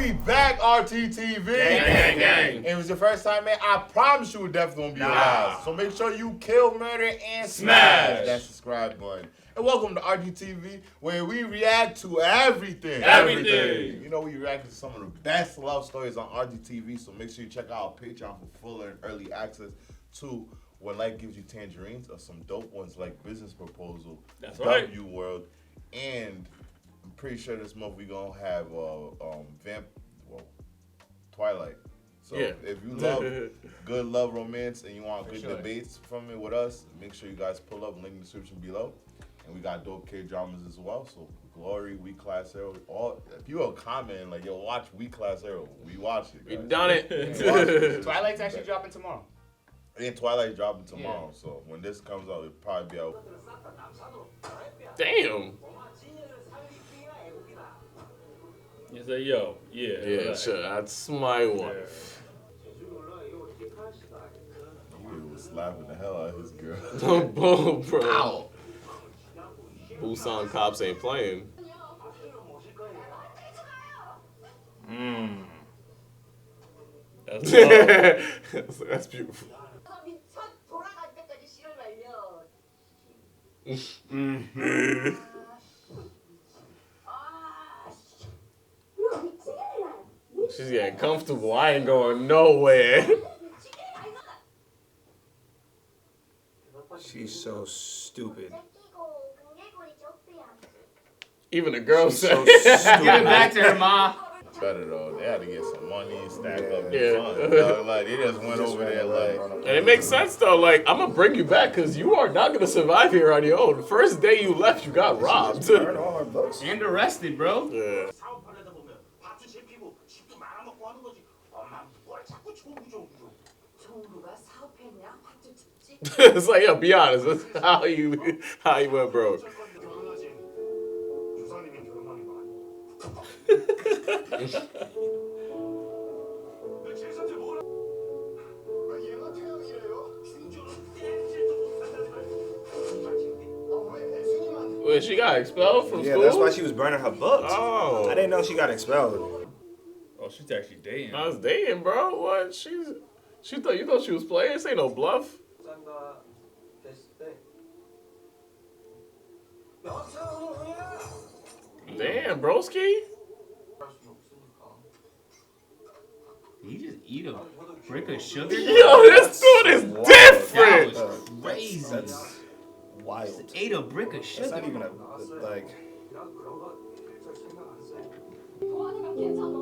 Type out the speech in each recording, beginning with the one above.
we back, RTTV. Gang, gang. If it was your first time, man, I promise you it definitely won't be your last. So make sure you kill, murder, and smash that subscribe button. And welcome to RTTV, where we react to everything. Everything. You know, we react to some of the best love stories on RTTV, so make sure you check out our Patreon for fuller and early access to When Life Gives You Tangerines, or some dope ones like Business Proposal, That's right. W World, and I'm pretty sure this month we're gonna have Twilight. So if you love good love romance and you want good debates from it with us, make sure you guys pull up, link in the description below. And we got dope K-dramas as well. So Glory, We Class Hero, all if you are commenting like, yo, watch We Class Hero, we watch it. We done it. Twilight's actually dropping tomorrow. And Twilight's dropping tomorrow. So when this comes out, it'll probably be out. Damn. You say, yo, yeah, sure, that's my wife. He was slapping the hell out of his girl. Boom, bro. Ow. Busan cops ain't playing. That's that's beautiful. She's getting comfortable. I ain't going nowhere. She's so stupid. Even the girl said, so stupid. Give it back to her, ma. Better though, they had to get some money and stack up. Yeah. Like they just went over there like. And it makes sense though. Like, I'm gonna bring you back because you are not gonna survive here on your own. The first day you left, you got robbed. And arrested, bro. Yeah. It's like, yo, be honest. That's how you went broke. Wait, she got expelled from school? Yeah, that's why she was burning her books. Oh. I didn't know she got expelled. Oh, she's actually dating. I was dating, bro. What? You thought she was playing? This ain't no bluff. Damn, broski. You just eat a brick of sugar? Yo, this dude is different. That was crazy. That's wild. Just ate a brick of sugar. That's not even a, like... 도와주면 괜찮아.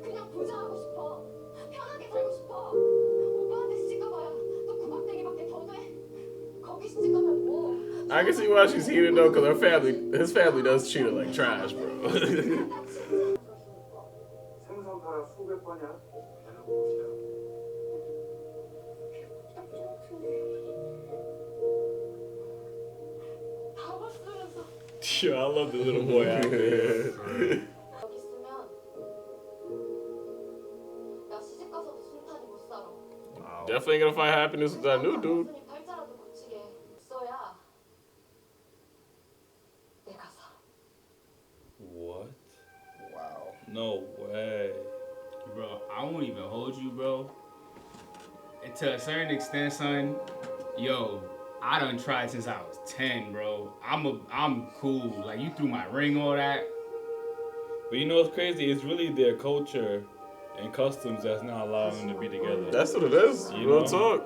그냥 부자하고 싶어. 편하게 살고 싶어. 오빠한테 시집가봐야 또 구박대기밖에 더 돼. 거기 시집가면 뭐? I can see why she's heated though, because his family does treat her like trash, bro. Yo, I love the little boy out there. 여기 있으면 나 시집 가서도 순탄히 못 살아. Definitely ain't gonna find happiness with that new dude. 팔자라도 고치게 있어야 내가 살아. What? Wow. No way. Bro, I won't even hold you, bro. And to a certain extent, son, yo, I done tried since I was 10, bro. I'm cool. Like, you threw my ring, all that. But you know what's crazy? It's really their culture and customs that's not allowing them to be together. That's what it is. You Real know? talk.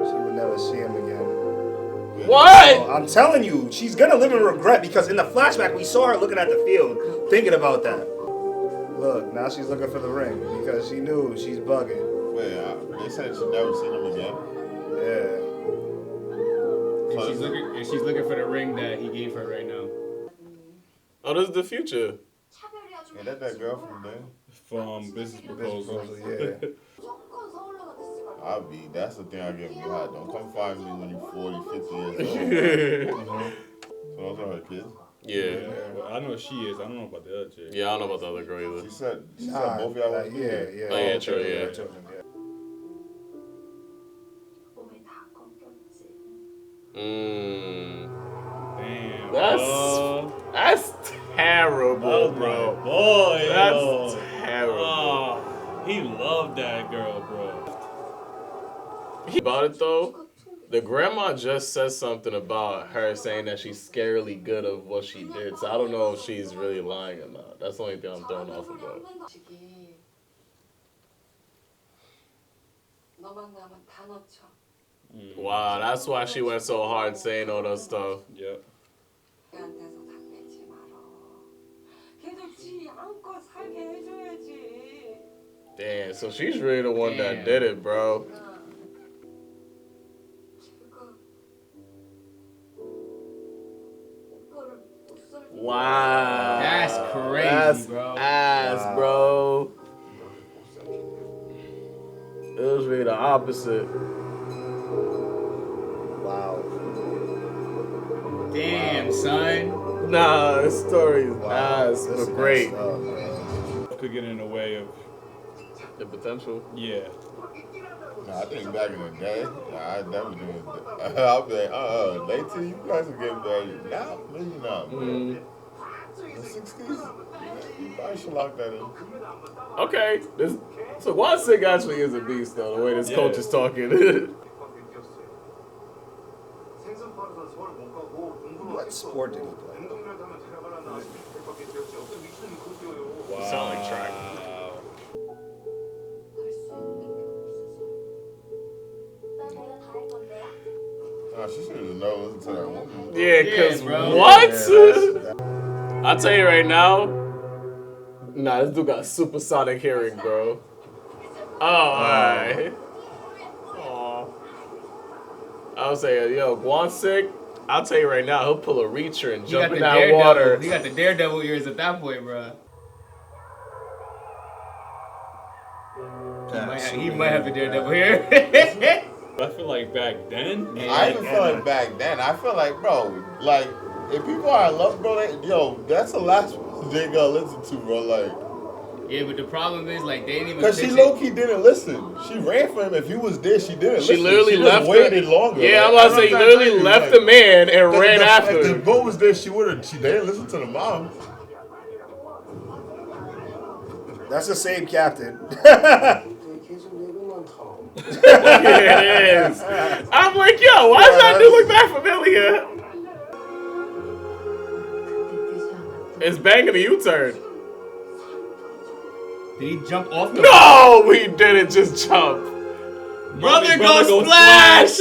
She would never see him again. What? I'm telling you, she's gonna live in regret because in the flashback we saw her looking at the field, thinking about that. Look, now she's looking for the ring because she knew she's bugging. Wait, they said she never seen him again. Yeah. And she's looking for the ring that he gave her right now. Oh, this is the future. Yeah, that girl from there. From Business Proposal. Yeah. 무조건 서울로 갔을 거야. That's the thing I get behind. Don't come find me when you're 40, 50 years old. So those are her kids. Yeah. Well, I know she is. I don't know about the other chick. Yeah, I don't know about the other girl either. She said both of y'all was yeah. Oh, yeah, true, yeah. 몸에 다 꺾였지. Damn. That's terrible, bro. Boy, That's terrible. Oh, he loved that girl, bro. About it though, the grandma just says something about her saying that she's scarily good of what she did. So I don't know if she's really lying or not. That's the only thing I'm thrown off about. Wow, that's why she went so hard saying all that stuff. Yep. Damn, so she's really the one that did it, bro. Wow. That's crazy, That's bro. ass, bro. It was really the opposite. Wow. Damn, son. Nah, this story is ass, but great. Could get in the way of The potential. yeah. Nah, I think back in the day, I never do it. I'll be like, later you guys will get married. Now, maybe not. Mm. In the 60s, you probably should lock that in. Okay, so won-suk actually is a beast though. The way this coach is talking. What sport did he play? Wow. Sound like track. Nah, she should have never listened to that woman. Yeah, cause bro. what? I'll tell you right now. Nah, this dude got supersonic hearing, bro. Oh, alright. Aw. I was saying, yo, won-suk, I'll tell you right now, he'll pull a reacher and jump in that water. He got the daredevil ears at that point, bro. He might have the daredevil here. I feel like back then. I even feel like back then, I feel like, bro, like, if people are in love, bro, that's the last one they gonna listen to, bro, like. Yeah, but the problem is, like, they didn't even. Because she low-key didn't listen. She ran for him. If he was there, she didn't listen. She literally just left. Waited longer. Yeah, like, I'm about to say, you literally left the man and ran after If the him. boat was there, she would have. They didn't listen to the mom. That's the same captain. Yeah, it is. I'm like, yo, why does that dude look that familiar? It's banging the U-turn. Did he jump off the? No, we didn't just jump. Brother go splash!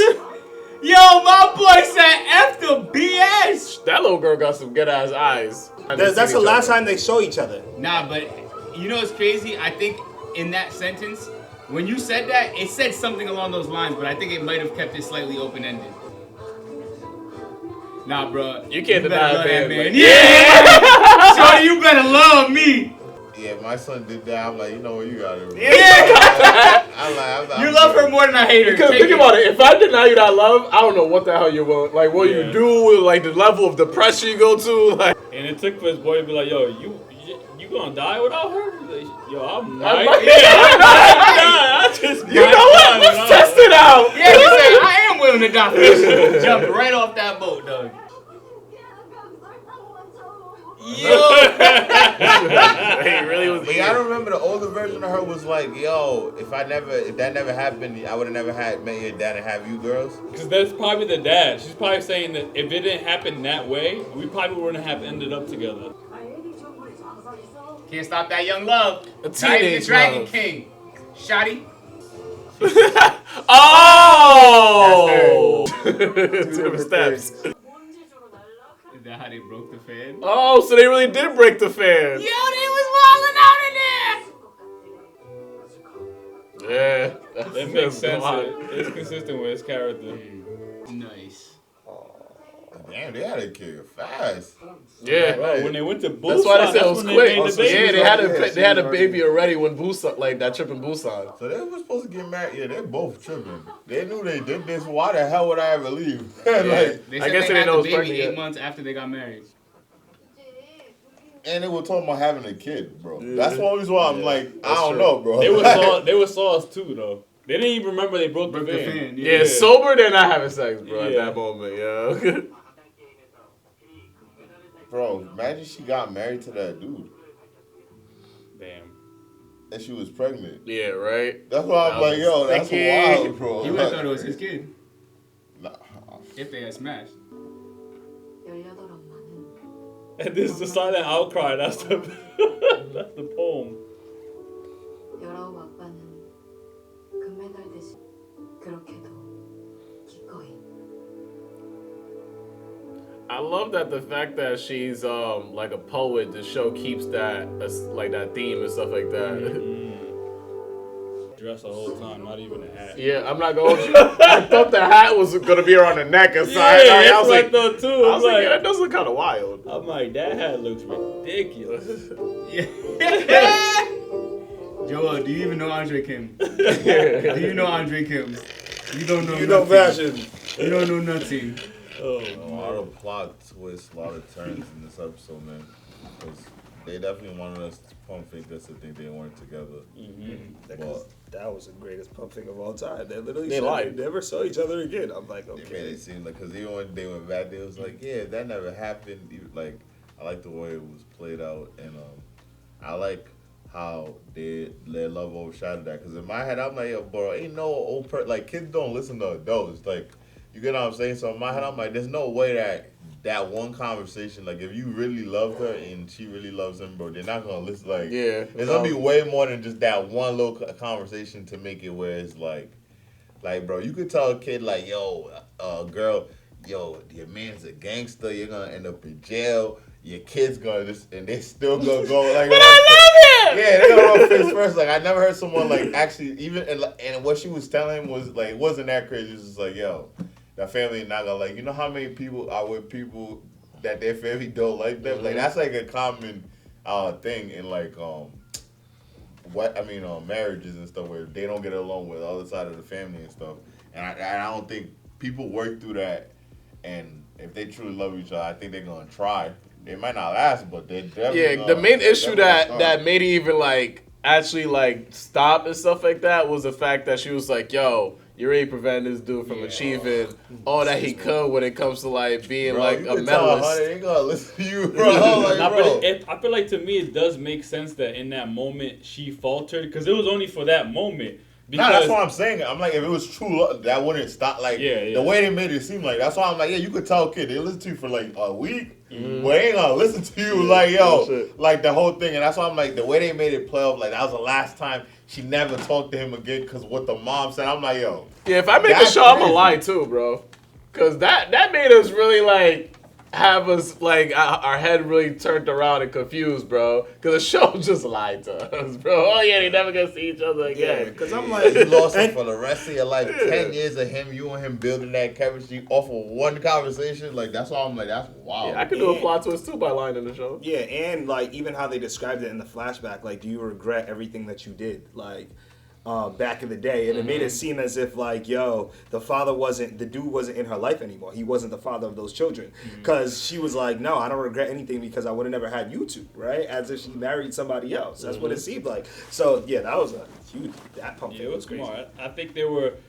Yo, my boy said F the BS! That little girl got some good ass eyes. That's the last time they saw each other. Nah, but you know what's crazy? I think in that sentence, when you said that, it said something along those lines, but I think it might have kept it slightly open-ended. Nah, bro. You can't deny love that, man. man. Yeah! Shorty, you better love me! Yeah, if my son did that, I'm like, you know what, you got it. Yeah! I'm You love her more than I hate her. Because think about it, if I deny you that love, I don't know what the hell you're willing. Like, what you do, like the level of depression you go to, like. And it took for his boy to be like, yo, you gonna die without her? Like, yo, I might. You know what? Let's test it out. Yeah, he said, I am willing to die for this. Jumped right off that boat, dog. Yo! He really was. But yeah, I remember the older version of her was like, yo, if that never happened, I would have never met your dad and have you girls. Because that's probably the dad. She's probably saying that if it didn't happen that way, we probably wouldn't have ended up together. Can't stop that young love. A Not even the teenage Dragon love. King. Shotty. Oh! Two steps. Is that how they broke the fan? Oh, so they really did break the fan. Yo, they was wilding out in there! Yeah. That makes sense. It's consistent with his character. Nice. Damn, they had a kid fast. Yeah. Bro, when they went to Busan, That's why they said it was when quick. They made the baby. Yeah, they had a baby already when Busan, like that trip in Busan. So they were supposed to get married. Yeah, they're both tripping. They knew they did this. Why the hell would I ever leave? Like, They I said guess they they had didn't know the it was baby pregnant 8 yet. months after they got married. and they were talking about having a kid, bro. That's one reason why I'm like, I don't know, bro. They were sauce too, though. They didn't even remember they broke the fan. Sober, they're not having sex, bro, at Yeah. that moment, yo. Bro, imagine she got married to that dude. Damn. And she was pregnant. Yeah, right? That's why I'm like, yo, that's wild, bro. He would have thought it was his kid. Nah. If they had smashed. 18 엄마는 And this is the silent outcry. That's the that's the poem. 19 아빠는 금메달 대신 그렇게도 기꺼이 I love that the fact that she's like a poet, the show keeps that like that theme and stuff like that. Dress the whole time, not even a hat. Yeah, I'm not gonna hold you. I thought the hat was gonna be around the neck or something. Yeah, I was like, though too. I was like, like, yeah, that does look kind of wild. I'm like, that hat looks ridiculous. Joel, do you even know Andre Kim? Do you know Andre Kim? You don't know. You know nothing. fashion. You don't know nothing. Oh, A lot of plot twists, a lot of turns in this episode, man. Because they definitely wanted us to pump fake us to think they weren't together. But That was the greatest pump thing of all time. They literally They said lied. they never saw each other again. I'm like, they made okay. it seem like, because even when they went back, they was like, yeah, that never happened. Like, I like the way it was played out, and I like how their love overshadowed that. Because in my head, I'm like, yo, bro, ain't no old like, kids don't listen to adults. Like, you get what I'm saying? So in my head, I'm like, there's no way that one conversation, like, if you really loved her and she really loves him, bro, they're not gonna listen. Like, Yeah, it's gonna be way more than just that one little conversation to make it where it's like, bro, you could tell a kid like, yo, girl, yo, your man's a gangster. You're gonna end up in jail. Your kid's gonna just, and they still gonna go like. But I love it. Yeah, they're gonna go face first. Like, I never heard someone like actually even and what she was telling him was like, it wasn't that crazy. It was just like, yo, that family not gonna like. You know how many people are with people that their family don't like them? Like, that's like a common thing in like marriages and stuff where they don't get along with the other side of the family and stuff. And I don't think people work through that. And if they truly love each other, I think they're gonna try. They might not last, but they're definitely. Yeah, the main issue that made it even like actually like stop and stuff like that was the fact that she was like, yo, you already prevented this dude from achieving all that he could when it comes to like being like a medalist. They ain't gonna listen to you, bro. Like, Nah, bro. but I feel like to me it does make sense that in that moment she faltered because it was only for that moment. Because That's what I'm saying. I'm like, if it was true love, that wouldn't stop. Like, the way they made it seem like, that's why I'm like, yeah, you could tell a kid, they listen to you for like a week, but they ain't gonna listen to you like, yo, like the whole thing. And that's why I'm like, the way they made it play off, like, that was the last time she never talked to him again because what the mom said. I'm like, yo. Yeah, if I make a show, I'm gonna lie too, bro. Because that made us really like have us like our head really turned around and confused, bro. Because the show just lied to us, bro. Oh yeah, they never gonna see each other again. Because I'm like, You lost him for the rest of your life. 10 years of him, you and him building that chemistry off of one conversation. Like, that's why I'm like, that's wild. Yeah, I could do a plot twist too by lying in the show. yeah, and like even how they described it in the flashback, like, do you regret everything that you did, like, back in the day? And it made it seem as if like, yo, the dude wasn't in her life anymore. He wasn't the father of those children. Because she was like, no, I don't regret anything because I would have never had you two, right? As if she married somebody else. That's what it seemed like. So yeah, that was a huge, that pump it was crazy. smart. I think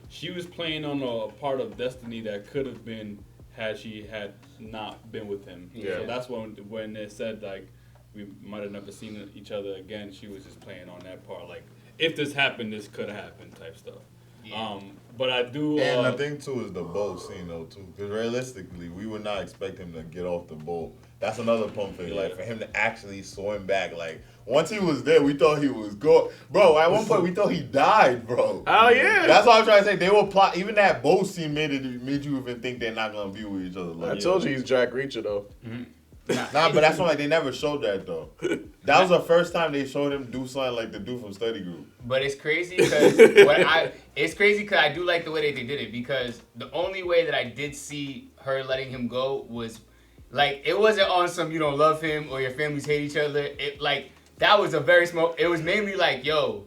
she was playing on a part of destiny that could have been had she had not been with him. Yeah. So that's when they said like we might have never seen each other again. She was just playing on that part, like if this happened, this could have happened type stuff. Yeah. But I do. And the thing too is the boat scene though too, because realistically, we would not expect him to get off the boat. That's another pump thing. Like for him to actually swim back, like once he was there, we thought he was gone, bro. At one point, we thought he died, bro. Oh yeah. That's what I'm trying to say. They will plot. Even that boat scene made you even think they're not gonna be with each other. Like, I told you he's Jack Reacher though. Nah, but that's why like they never showed that though. That was the first time they showed him do something like the dude from Study Group. But it's crazy because I do like the way that they did it, because the only way that I did see her letting him go was like, it wasn't on some you don't love him or your families hate each other. It like that was a very small. It was mainly like, yo,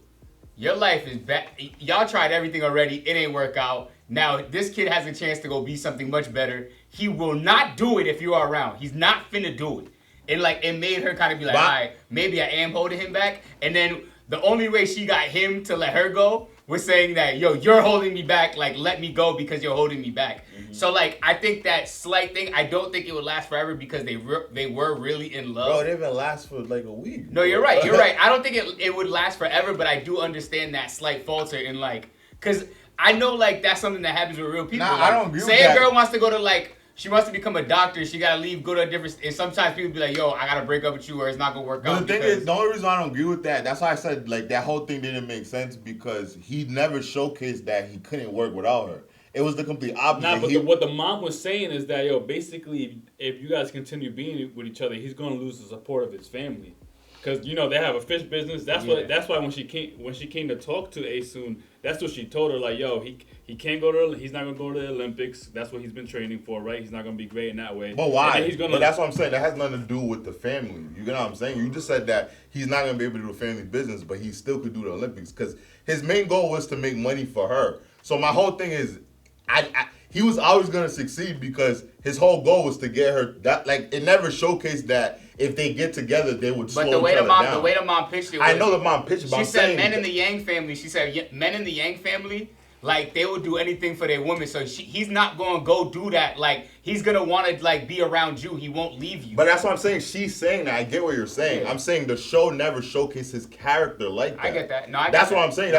your life is bad. Y'all tried everything already. It ain't work out. Now this kid has a chance to go be something much better. He will not do it if you are around. He's not finna do it. And like it made her kind of be like, all right, maybe I am holding him back. And then the only way she got him to let her go was saying that, yo, you're holding me back. Like, let me go because you're holding me back. So like I think that slight thing, I don't think it would last forever because they were really in love. Bro, it didn't even last for like a week. No, you're right. You're right. I don't think it would last forever, but I do understand that slight falter in like, cause I know like that's something that happens with real people. Nah, like, I don't agree with Say that. a girl wants to go to like. She wants to become a doctor. She gotta leave, go to a different. And sometimes people be like, "Yo, I gotta break up with you, or it's not gonna work out." But the thing is, the only reason I don't agree with that, that's why I said like that whole thing didn't make sense because he never showcased that he couldn't work without her. It was the complete opposite. Nah, but what the mom was saying is that basically, if you guys continue being with each other, he's gonna lose the support of his family, because they have a fish business. That's why when she came to talk to Asun, that's what she told her, like, yo, he can't go he's not gonna go to the Olympics. That's what he's been training for, right? He's not gonna be great in that way. But why? But that's what I'm saying. That has nothing to do with the family. You know what I'm saying? You just said that he's not gonna be able to do family business, but he still could do the Olympics because his main goal was to make money for her. So my whole thing is, he was always gonna succeed because his whole goal was to get her. That like it never showcased that if they get together they would slow each other down. The way the mom pitched it was, I know the mom pitched it, but she I'm said saying men in the Yang family. She said men in the Yang family, like they will do anything for their woman. So he's not gonna go do that. Like he's gonna want to like be around you. He won't leave you. But that's what I'm saying. She's saying that. I get what you're saying. Yeah. I'm saying the show never showcased his character like that. I get that. No, I get that's that. what I'm saying.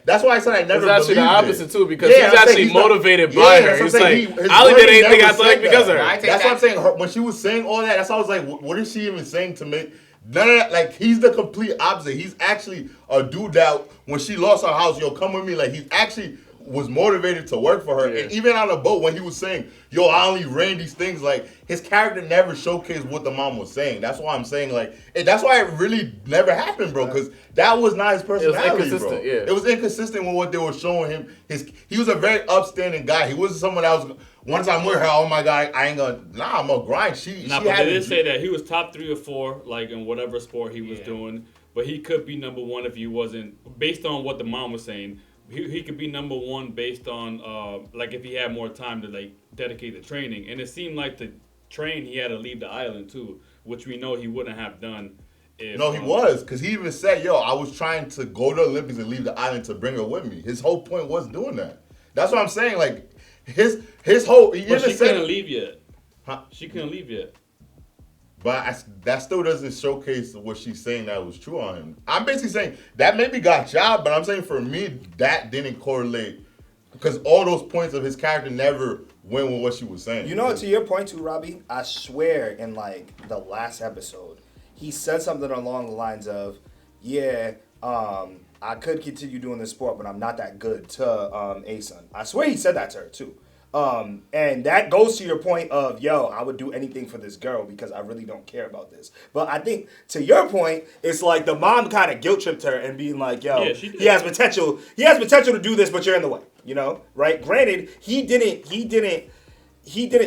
That's why I said I never. It's actually the opposite too because he's I'm actually momotivated by her. He's like, Ali did anything athletic because of her. That's what I'm saying. When she was saying all that, that's why I was like, what is she even saying to make? None of that. Like he's the complete opposite. He's actually a dude that when she lost her house, come with me. Like he's actually was motivated to work for her. Yeah. And even on the boat when he was saying, I only ran these things, like his character never showcased what the mom was saying. That's why I'm saying that's why it really never happened, bro, because that was not his personality, it was inconsistent, bro. Yeah. It was inconsistent with what they were showing him. He was a very upstanding guy. He wasn't someone that was, once I'm with her, oh my God, I ain't gonna, I'm gonna grind. But they did say that he was top 3 or 4, like in whatever sport he was doing, but he could be number 1 if he wasn't, based on what the mom was saying. He could be number 1 based on like if he had more time to like dedicate to training, and it seemed like to train he had to leave the island too, which we know he wouldn't have done. No, he was, because he even said, I was trying to go to the Olympics and leave the island to bring her with me. His whole point was doing that. That's what I'm saying. Like his whole. But she couldn't leave yet. Huh? She couldn't leave yet. But that still doesn't showcase what she's saying that was true on him. I'm basically saying that maybe got job, but I'm saying for me, that didn't correlate. Because all those points of his character never went with what she was saying. To your point too, Robbie, I swear in like the last episode, he said something along the lines of, I could continue doing this sport, but I'm not that good to Asun. I swear he said that to her too. And that goes to your point of, I would do anything for this girl because I really don't care about this. But I think to your point, it's like the mom kind of guilt tripped her and being like, he has potential. He has potential to do this, but you're in the way, right? Granted, he didn't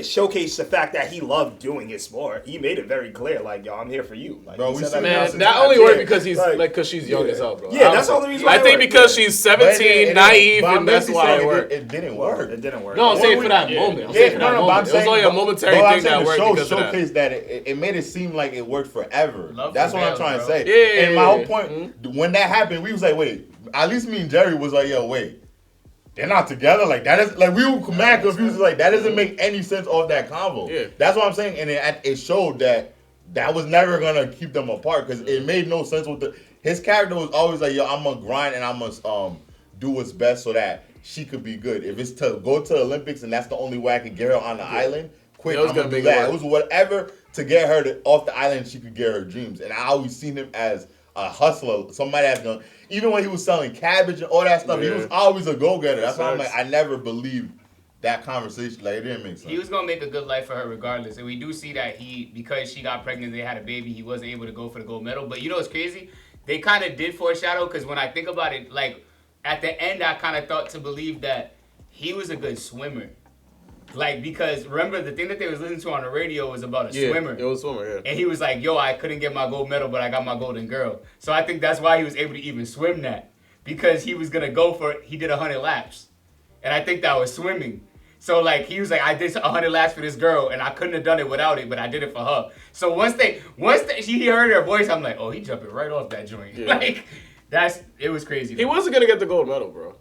showcase the fact that he loved doing his sport. He made it very clear, like, I'm here for you. Like, bro, that only worked because he's because she's young as hell, bro. Yeah, that's the only reason why I think because she's 17, naive, and that's why it worked. It didn't work. It didn't work. No, I'm saying for that moment. I'm saying for that moment. It was only a momentary thing that worked because of that. Showcased that it made it seem like it worked forever. That's what I'm trying to say. Yeah. And my whole point, when that happened, we was like, wait. At least me and Jerry was like, wait. They're not together. Like that is like we were mad confused. Like that doesn't make any sense off that convo. Yeah. That's what I'm saying. And it showed that was never gonna keep them apart because it made no sense with his character was always like, I'm gonna grind and I must do what's best so that she could be good. If it's to go to the Olympics and that's the only way I could get her on the island, quick, I'm gonna do that. It was whatever to get her off the island she could get her dreams. And I always seen him as a hustler, somebody that's gonna. Even when he was selling cabbage and all that stuff, he was always a go-getter. That's why I'm like, I never believed that conversation. Like, it didn't make sense. He was going to make a good life for her regardless. And we do see that because she got pregnant, they had a baby, he wasn't able to go for the gold medal. But you know what's crazy? They kind of did foreshadow, because when I think about it, like, at the end, I kind of thought to believe that he was a good swimmer. Like, because remember, the thing that they was listening to on the radio was about a swimmer. It was a swimmer, yeah. And he was like, I couldn't get my gold medal, but I got my golden girl. So I think that's why he was able to even swim that. Because he was going to go for it. He did 100 laps. And I think that was swimming. So, like, he was like, I did 100 laps for this girl, and I couldn't have done it without it, but I did it for her. So once he heard her voice, I'm like, he jumping right off that joint. Yeah. Like, it was crazy. He wasn't going to get the gold medal, bro.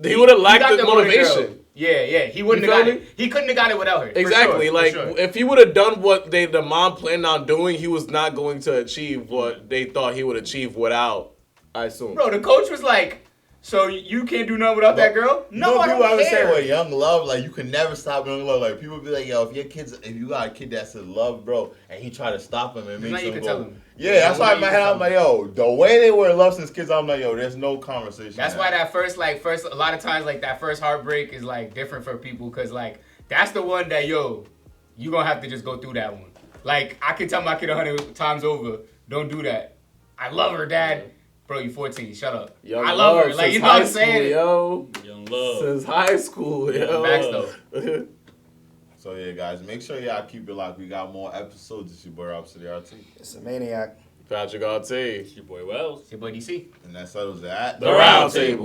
He would have lacked the motivation. Yeah. He wouldn't You have feel got it. He couldn't have got it without her. Exactly. For Like, sure. if he would have done what the mom planned on doing, he was not going to achieve what they thought he would achieve without, I assume. Bro, the coach was like, so you can't do nothing without that girl? No, I people don't always say care. with young love, like you can never stop young love. Like people be like, yo, if you got a kid that's in love, bro, and he try to stop him and makes him go. Tell him. Yeah, that's why in my head I'm like, yo, the way they were in love since kids, I'm like, yo, there's no conversation. That's why that first, a lot of times, like, that first heartbreak is, like, different for people because, like, that's the one that, yo, you gonna have to just go through that one. Like, I can tell my kid 100 times over, don't do that. I love her, Dad. Bro, you 14, shut up. Young I love her. love Like, you since know what I'm high saying? Yo. Young love. Since high school, yo. Facts, though. So yeah, guys, make sure y'all keep it locked. We got more episodes. It's your boy Robcityrt. It's a maniac. Patricrt. It's your boy Wells. It's your boy DC. And that settles it at The Round Table.